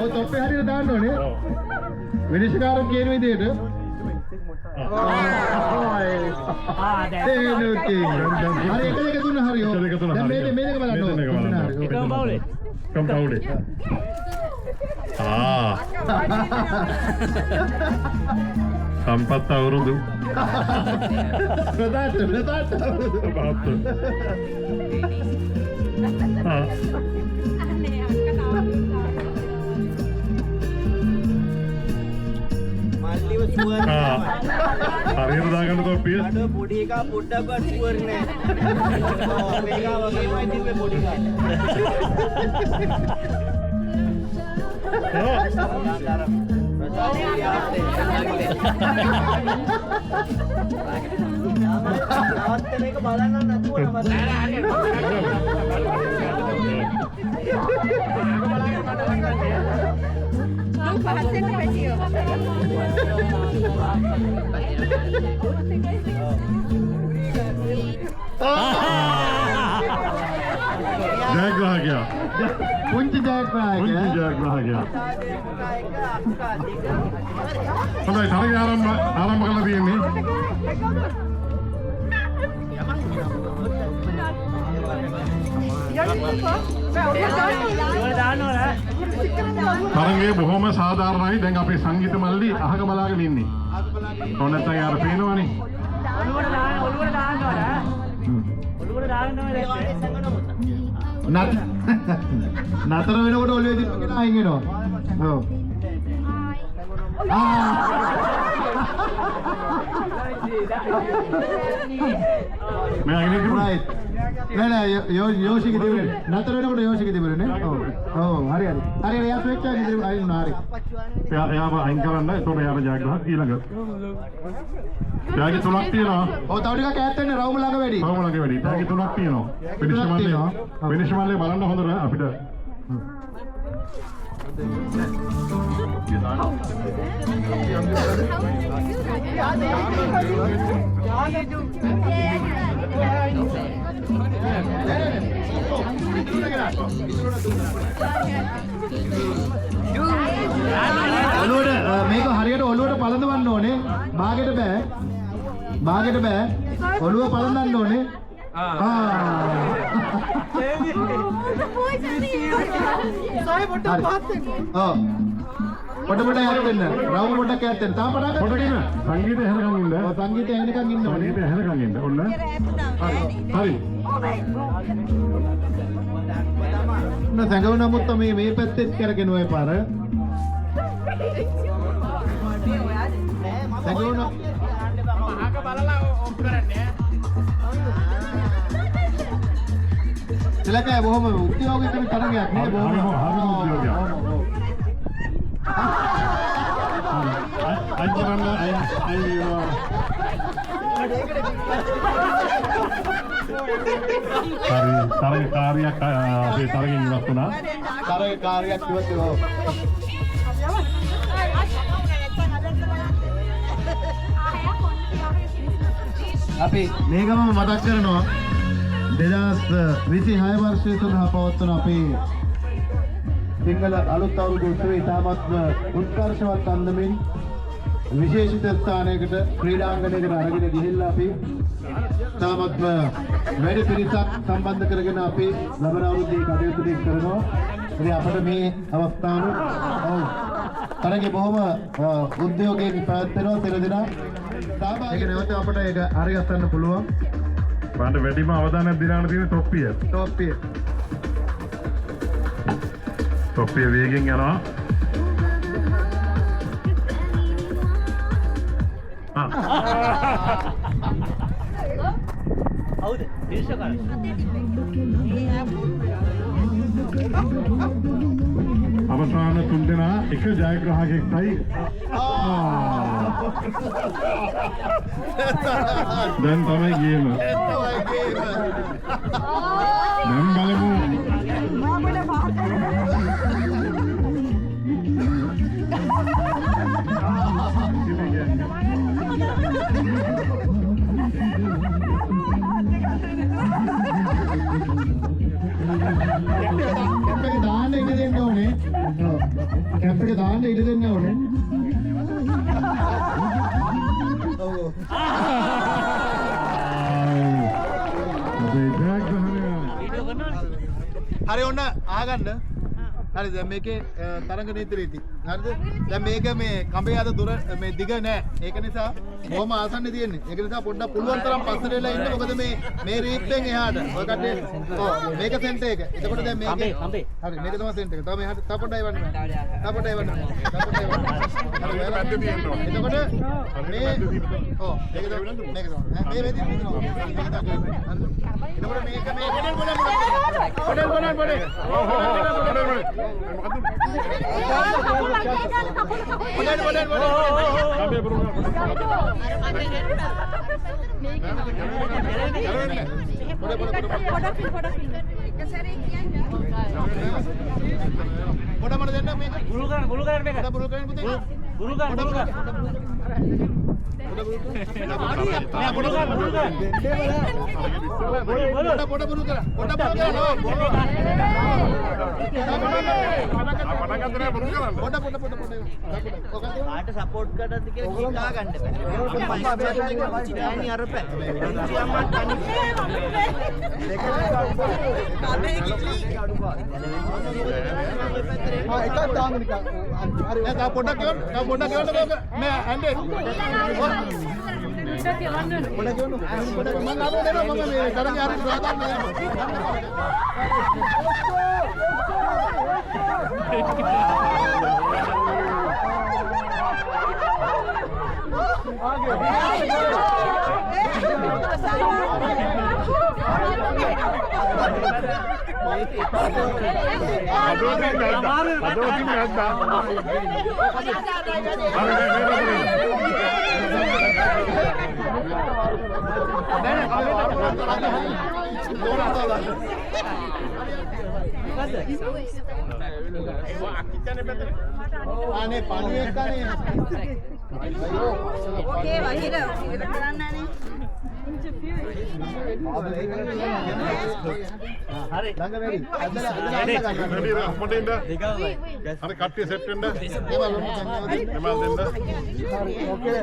ඔය තොප්පේ හරියට දාන්න ඕනේ. විනිශ්චයකාරෝ කියන විදිහට. හරි 1 2 3 හරි. දැන් මේ දෙක බලන්න ඕනේ. Come Pauli. Sampat අවුරුදු. ප්‍රදාට. මල්ලිව සුවර් නෑ. හරියට දාගන්න තොප්පිය. අර පොඩි එකා පොඩ්ඩක්වත් සුවර් නෑ. මේකා වගේමයි තිබ්බේ පොඩි එකා. නවත්තන එක බලන්න නැතුව ජයග්‍රාහකයා. පුංචි ජයග්‍රාහකයා. හොඳයි තරගය ආරම්භ කරලා තියෙන්නේ. තරගය බොහොම සාධාරණයි. දැන් අපේ සංගීත මල්ලි අහක බලාගෙන ඉන්නේ. ඕන නැත්නම් යාර පේනවනේ. ඔළුවට දාන්න නතර වෙනකොට ඔළුවේ දිනගෙන අයින් වෙනවා. ඔව්. මම අගිනේ right. නෑ යෝෂික දෙවියනේ. නතර වෙනකොට යෝෂික දෙවියනේ. ඔව්. ඔව් හරි. එයා ස්වේච්ඡාවෙන් ඉදිරියට අයින් වුණා හරි. එයාම අයින් කරන්න. එතකොට එයාට ජයග්‍රාහක ඊළඟ. ත්‍යාගි 3ක් තියෙනවා. ඔව් තව ටිකක් ඈත් වෙන්න රවුම ළඟ වැඩි. ත්‍යාගි 3ක් තියෙනවා. විනිශ්චය මල්ලේ බලන්න හොඳ නෑ අපිට. ඔළුවට මේක හරියට ඔළුවට පළඳවන්න ඕනේ. භාගෙට බෑ. ඔළුව පළඳන්න ඕනේ. පොඩ ඈත් වෙන්න. රවුම පොඩක් ඈත් වෙන්න. තාම පටන් ගන්න. සංගීතය හැරගන්න ඉන්න. සංගීතය ඇහෙනකන් ඉන්න ඕනේ. සංගීතය හැරගන්න ඉන්න. ඔන්න. හරි. සැඟව නමුත් මේ පැත්තෙත් කරගෙන ඔය පාර සැඟවුණ අහක බලලා ඔෆ් කරන්නේ ඉලක්කය බොහොම උද්‍යෝගික තරගයක් නේ බොහොම හරිම උද්‍යෝගයක්. අජරන්න අයියෝ. තරගකාරියක් අපේ තරගෙන් ඉවත් වුණා. තරගකාරියක් ඉවත් වෙනවා. අපි මේකම මතක් කරනවා 2026 වර්ෂයේ සඳහා පවත්වන අපේ සිංහල අලුත් අවුරුදු උත්සවයේ ඉතාමත්ම උත්කර්ෂවත් අන්දමින් විශේෂිත ස්ථානයකට ක්‍රීඩාංගණයකට අරගෙන ගිහිල්ලා අපි ඉතාමත්ම වැඩි පිරිසක් සම්බන්ධ කරගෙන අපි ලබන අවුරුද්දේ කටයුතු ටික කරනවා. ඉතින් අපිට මේ අවස්ථාව තරගේ බොහොම උද්‍යෝගයෙන් පැවැත්වෙනවා තෙර දෙනා සහභාගී නැවත අපිට ඒක අරගස්සන්න පුළුවන්. බාන්න වැඩිම අවධානයක් දිනාන තියෙන තොප්පිය. තොප්පිය වේගෙන් යනවා. හවුද? දීර්ෂකාර. අවසාන තුන් දෙනා එක ජයග්‍රාහකයෙක්ටයි දැන් තමයි ගේම. දැන් බලමු. කැප් එක දාන්න ඉඩ දෙන්න ඕනේ. කැප් එක දාන්න ඉඩ දෙන්න ඕනේ. හරි ඔන්න ආගන්න. හරි දැන් මේකේ තරංග නීති රීති. හරිද? දැන් මේක මේ කඹේ අත දුර මේ දිග නෑ. ඒක නිසා බොහොම ආසන්නේ තියෙන්නේ. ඒක නිසා පොඩ්ඩක් පුළුවන් තරම් පස්සට වෙලා ඉන්න. මොකද මේ රීප්ෙන් එහාට ඔය කට්ටිය ඔව් මේක සෙන්ටර් එක. එතකොට දැන් මේකේ කඹේ හරි මේක තමයි සෙන්ටර් එක. තව මෙහාට තව පොඩ්ඩයි වන්න. තව පොඩ්ඩයි වන්න. තව පොඩ්ඩයි වන්න. හරි ඔයාලා පැත්තේ තියෙන්න ඕනේ. එතකොට මේ ඔව් මේක තමයි මේක තමයි. මේ වෙදින් තියෙනවා. එතකොට මේක මේ ආට සපෝට් කරද්දි කියලා කීකා ගන්න බෑ. ඩෑනි අර පෑ. රුචි අම්මා තනි. එකක් දාන්න නිකන්. හරි. දැන් පොඩක් කියන්න. පොඩක් කියන්න මේ ඇන්ඩේ. පොඩක් කියන්න. පොඩක් මම ආපහු දෙනවා මම මේ තරංග හරි සාදාන්න අනේ පණුවෙක් කනේ ඕකේ වහිර ඉවර කරන්න නේ හරි ළඟ වැඩි අදලා අපිට ඉන්න. හරි කට්ටිය සෙට් වෙන්න. එමල් දෙන්න. ඕකේ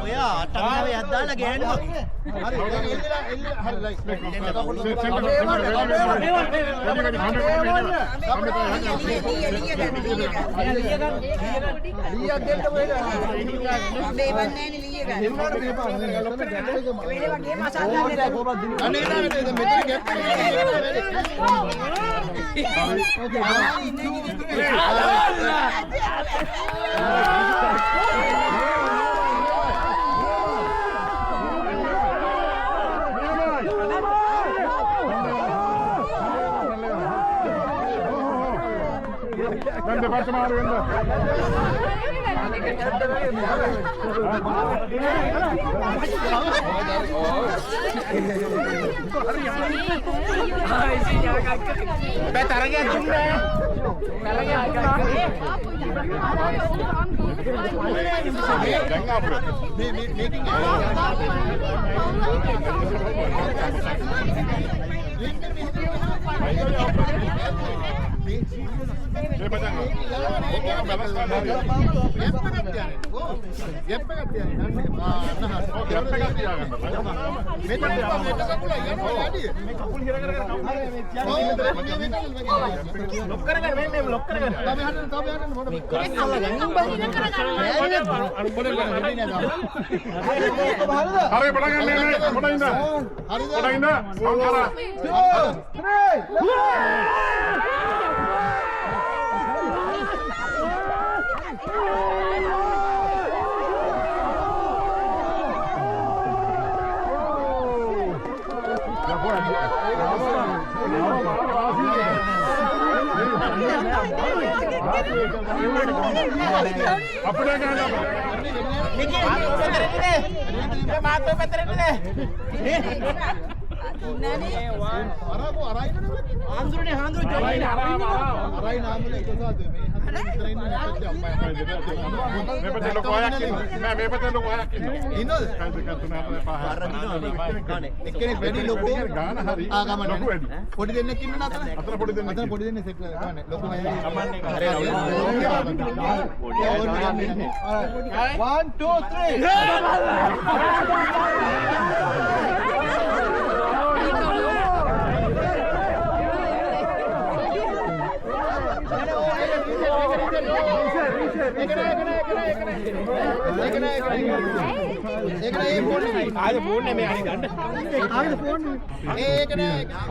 ඔයා අට්ටක්නාවේ හද්දාලා ගෑනුවා.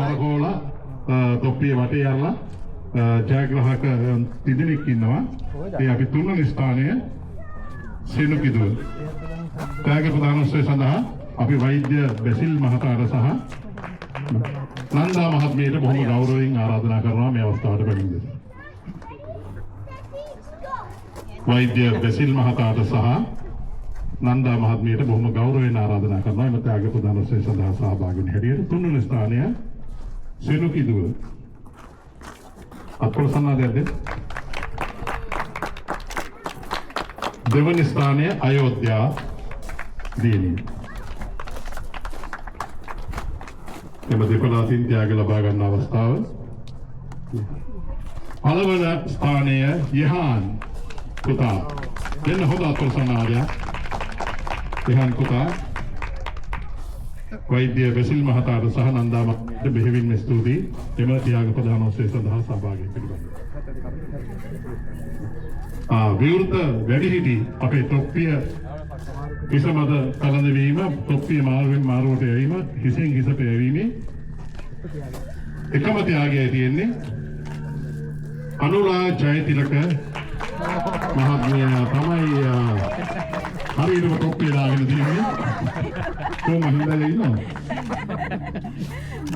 අරගෝල තොප්පිය වටේ යලා ජයග්‍රාහක තිදෙනෙක් ඉන්නවා. ඒ අපි තුන්වෙනි ස්ථානය සෙනුකිදුව. ත්‍යාග ප්‍රදානෝත්සවය සඳහා අපි වෛද්‍ය බැසිල් මහතාට සහ නන්දා මහත්මියට බොහොම ගෞරවයෙන් ආරාධනා කරනවා මේ අවස්ථාවට පැමිණ දෙන්න. වෛද්‍ය බැසිල් මහතාට සහ නන්දා මහත්මියට බොහොම ගෞරවයෙන් ආරාධනා කරනවා එම ත්‍යාග ප්‍රදානෝත්සවය සඳහා සහභාගී වෙන හැටියට. තුන්වෙනි ස්ථානය සෙනුකිදුව. අපේ සම්මාදයද දෙවනි ස්ථානය අයෝධ්‍යා දියණිය. එම දෙපළාතින් ත්‍යාග ලබා ගන්න අවස්ථාව. පළවන ස්ථානය යහන් පුතා. දෙන්න හොඳ අපේ සම්මාදයක්. යහන් පුතා වෛද්‍ය බැසිල් මහතාට සහ නන්දා මහත්මියට බෙහෙවින්ම ස්තුතියි එම ත්‍යාග ප්‍රදානෝත්සවය සඳහා සහභාගී පිළිබඳව. විවෘත වැඩිහිටි අපේ තොප්පිය හිසමද කලඳවීම, තොප්පිය මාරුවෙන් මාරුවට යැවීම, හිසෙන් හිසට යැවීමේ එකම ත්‍යාගයයි තියෙන්නේ. අනුලා ජයතිලක මහත්මිය තමයි හරියටම තොප්පිය දාගෙන තියෙන්නේ. කොහොම හින්දාලා ඉන්නවා.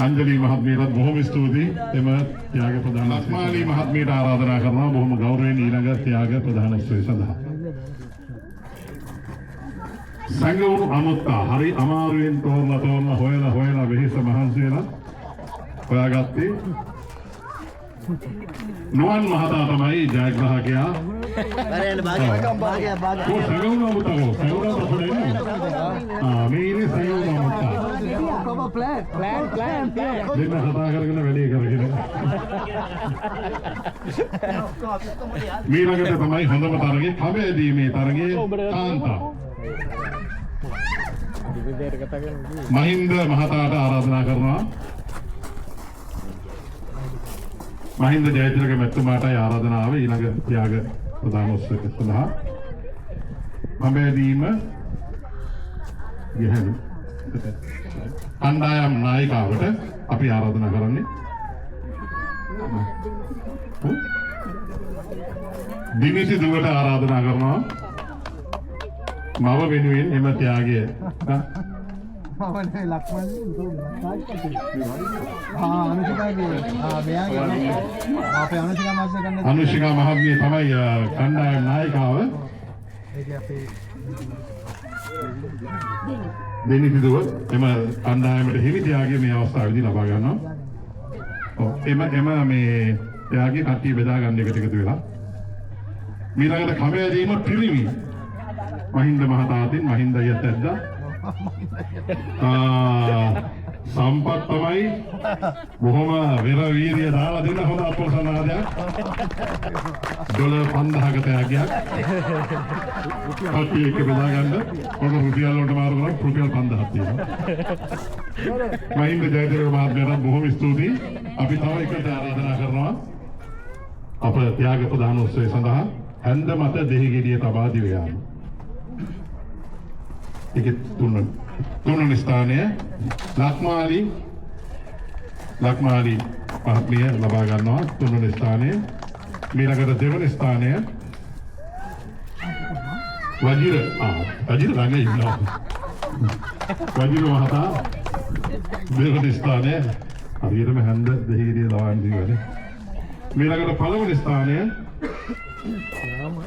අංජලි මහත්මියට බොහොම ස්තුතියි එම ත්‍යාග ප්‍රදානෝත්සවය. ලක්මාලි මහත්මියට ආරාධනා කරනවා බොහොම ගෞරවයෙන් ඊළඟ ත්‍යාග ප්‍රදානෝත්සවය සඳහා. සංගවුරු අමුත්තා හරි අමාරුවෙන් තෝරලා හොයලා වෙහෙස මහන්සි වෙලා හොයාගත්තේ නුවන් මහතා තමයි ජයග්‍රාහකයා. සංගවුරු අමුත්තා මේ ඉන්නේ සංගවුරු අමුත්තා. plan. දෙන්න කතා කරගෙන වැඩේ කරගෙන. මීළඟට තමයි හොඳම තරගය කබෑදීමේ තරගයේ කාන්තා. මහින්ද මහතාට ආරාධනා කරනවා. මහින්ද ජයතිලක මැතිතුමාටයි ආරාධනාව ඊළඟ ත්‍යාග ප්‍රදාන උත්සවය සඳහා. කබෑදීම ගැහැණු කණ්ඩායම් නායිකාවට අපි ආරාධනා කරන්නේ. දිනිසි දුවට ආරාධනා කරනවා. මව වෙනුවෙන් එම ත්‍යාගය අනුෂිකා මහත්මිය තමයි කණ්ඩායම් නායිකාව. දෙනිසි දුව එම කණ්ඩායමට හිමි ත්‍යාගය මේ අවස්ථාවේදී ලබා ගන්නවා. එම මේ ත්‍යාගය කට්ටිය බෙදා ගන්න එකට එකතු වෙලා ඊළඟට කබෑදීම පිරිමි මහින්ද මහතාටින් මහින්ද අයියත් ඇද්දා. සම්පත් තමයි බොහොම වෙර වීර්ය දාලා දෙන හොඳ අපෝසනාදයක්. $5000ක ත්‍යාගයක්. කට්ටිය එක බෙදා ගන්න. ඔන්න රුපියල් වලට මාරු කරලා රුපියල් 5000ක් තියෙනවා. මහින්ද ජයතිලක මහත්මයාට බොහොම ස්තුතියි. අපි තව එකට ආරාධනා කරනවා. අප ත්‍යාග ප්‍රදාන උත්සවය සඳහා හැන්ද මත දෙහිගෙඩිය තබා දිව යාම. ඒකේ තුන්වෙනි ස්ථානය ලක්මාලි මහත්මිය ලබා ගන්නවා තුන්වෙනි ස්ථානය. ඊළඟට දෙවෙනි ස්ථානය වජිර ළඟ ඉන්නවා. වජිර මහතා දෙවෙනි ස්ථානය හරියටම හැන්ද දෙහිගෙඩිය ලවන්න දිවනේ. ඊළඟට පළවෙනි ස්ථානය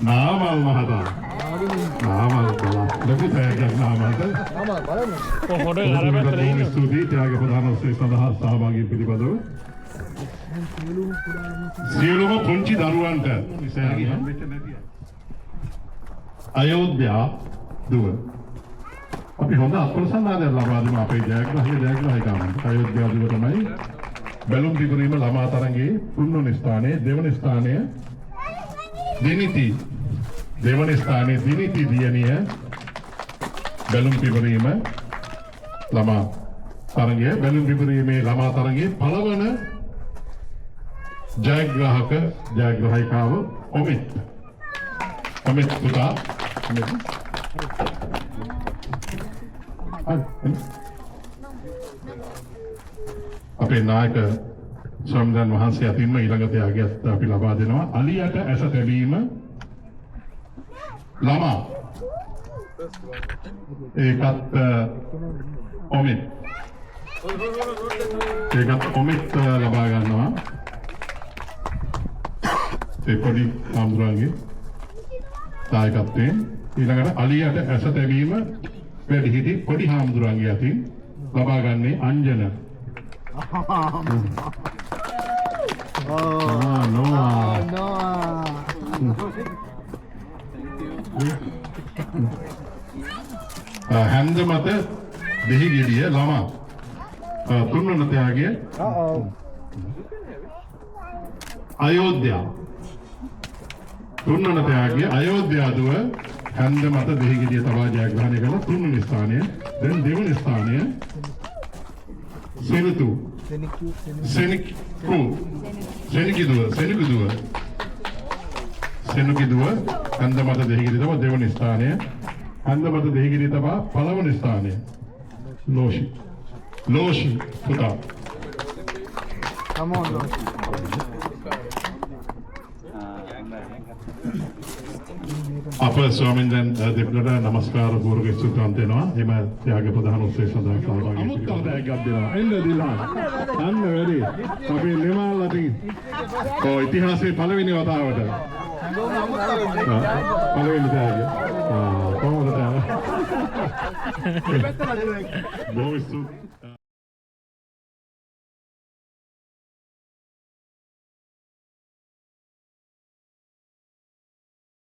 නාමල් මහතා. නාමල් බලන්න. ලොකු තෑග්ගක් නාමල්ට. බලමු. ස්තුතියි ත්‍යාග ප්‍රදාන උත්සවය සඳහා සහභාගී පිළිබඳව. සියලුම පුංචි දරුවන්ට ඉස්සරහින් හම්බෙච්ච නැතිය. අයෝධ්‍යා දුව. අපි හොඳ අප්‍රසන්නතාවයක් ලබා දෙමු අපේ ජයග්‍රාහකයන්ට. අයෝධ්‍යා දුව තමයි බැලුම් පිපරීම ළමා තරගයේ තුන්වෙනි ස්ථානයේ දෙවන ස්ථානය දෙවන ස්ථානයේ දිනිති දියණිය බැලුම් පිපරීම ළමා තරගයේ බැලුම් පිපරීමේ ළමා තරගයේ පළවන ජයග්‍රාහිකාව ඔමිත් පුතා අපේ නායක ස්වාමීන් වහන්සේ අතින්ම ඊළඟ ත්‍යාගයත් අපි ලබා දෙනවා. අලියට ඇස තැබීම ළමා ඒකත් ඔමිත් ලබා ගන්නවා. ඒ පොඩි හාමුදුරුවන්ගේ දායකත්වයෙන් ඊළඟට අලියට ඇස තැබීම වැඩිහිටි පොඩි හාමුදුරුවන්ගේ අතින් ලබා ගන්නේ අංජන. හැන්ද මත දෙහිගෙඩිය ළමා තුන්වන ත්‍යාගය අයෝධ්‍යා. තුන්වන ත්‍යාගය අයෝධ්‍යා දුව හැන්ද මත දෙහිගෙඩිය තබා ජයග්‍රහණය කරන තුන්වෙනි ස්ථානය. දැන් දෙවන ස්ථානය සෙනකි දුව හැන්ද මත දෙහිගෙඩිය තබා දෙවන ස්ථානය. හැන්ද මත දෙහිගෙඩිය තබා පළවන ස්ථානය ලෝෂි පුතා. අප ස්වාමීන් දෙපළට නමස්කාර පූර්වක ස්තුතිවන්ත වෙනවා. එම ත්‍යාග ප්‍රදාන උත්සවය සඳහා සහභාගී වෙන්න. අමුත්තක් දෙනවා. එන්න දිලා. අන්න වැඩි. අපේ නිමාල් අතින්. ඉතිහාසයේ පළවෙනි වතාවට. පළවෙනි ත්‍යාගය. කොහොමද ත්‍යාගය? බොහොම ස්තුතියි.